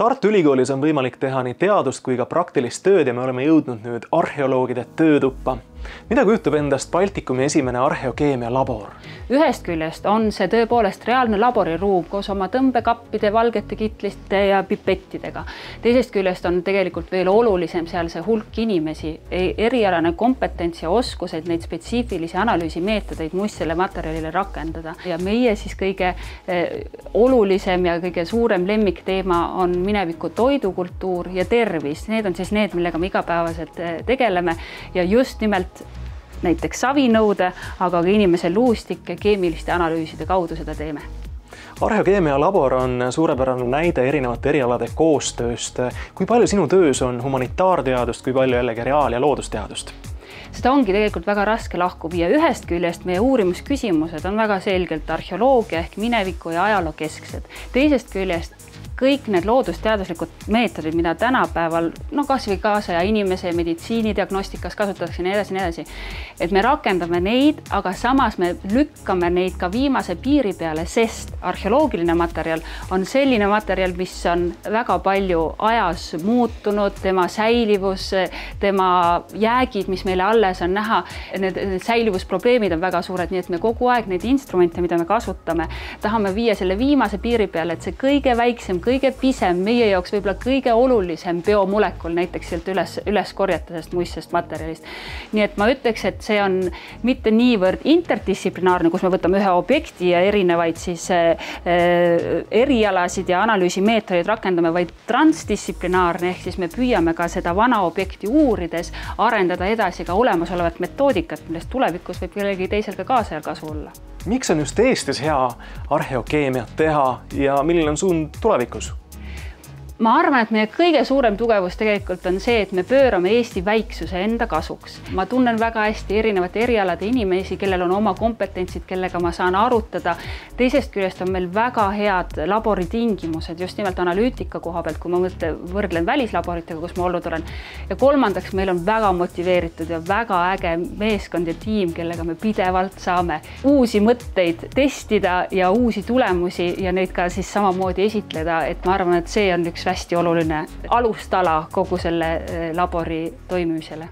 Tartu Ülikoolis on võimalik teha nii teadust kui ka praktilist tööd ja me oleme jõudnud nüüd arheoloogide töötuppa. Mida kujutab endast Baltikumi esimene arheokeemia labor? Ühest küljest on see tõepoolest reaalne laboriruum koos oma tõmbekappide, valgete kitliste ja pipettidega. Teisest küljest on tegelikult veel olulisem seal see hulk inimesi, erialane kompetents ja oskused neid spetsiifilisi analüüsimeetodeid muistsele materjalile rakendada. Ja meie siis kõige olulisem ja kõige suurem lemmikteema on mineviku toidukultuur ja tervis. Need on siis need, millega me igapäevaselt tegeleme ja just nimelt näiteks savinõude, aga ka inimese luustike keemiliste analüüside kaudu seda teeme. Arheokeemia labor on suurepärane näide erinevate erialade koostööst. Kui palju sinu töös on humanitaarteadust, kui palju jällegi reaal- ja loodusteadust? Seda ongi tegelikult väga raske lahku viia. Ühest küljest meie uurimusküsimused on väga selgelt arheoloogia ehk mineviku ja ajaloo kesksed. Teisest küljest kõik need loodusteaduslikud meetodid, mida tänapäeval, kas või kaasaja inimese ja meditsiinidiagnostikas kasutatakse nii edasi, et me rakendame neid, aga samas me lükkame neid ka viimase piiri peale, sest arheoloogiline materjal on selline materjal, mis on väga palju ajas muutunud, tema säilivus, tema jäägid, mis meile alles on näha, need säilivusprobleemid on väga suured, nii et me kogu aeg neid instrumente, mida me kasutame, tahame viia selle viimase piiri peale, et see kõige väiksem, kõige pisem, meie jaoks võib-olla kõige olulisem biomolekul näiteks sealt üles korjata sellest muistsest materjalist. Nii et ma ütleks, et see on mitte niivõrd interdistsiplinaarne, kus me võtame ühe objekti ja erinevaid siis erialasid ja analüüsimeetodeid rakendame, vaid transdistsiplinaarne, ehk siis me püüame ka seda vana objekti uurides arendada edasi ka olemasolevat metoodikat, millest tulevikus võib kellegi teisel ka kaasajal kasu olla. Miks on just Eestis hea arheokeemiat teha ja milline on suund tulevikus? Ma arvan, et meie kõige suurem tugevus tegelikult on see, et me pöörame Eesti väiksuse enda kasuks. Ma tunnen väga hästi erinevate erialade inimesi, kellel on oma kompetentsid, kellega ma saan arutada. Teisest küljest on meil väga head laboritingimused, just nimelt analüütika koha pealt, kui ma võrdlen välislaboritega, kus ma olnud olen. Ja kolmandaks, meil on väga motiveeritud ja väga äge meeskond ja tiim, kellega me pidevalt saame uusi mõtteid testida ja uusi tulemusi ja neid ka siis samamoodi esitleda, et ma arvan, et see on üks hästi oluline alustala kogu selle labori toimimisele.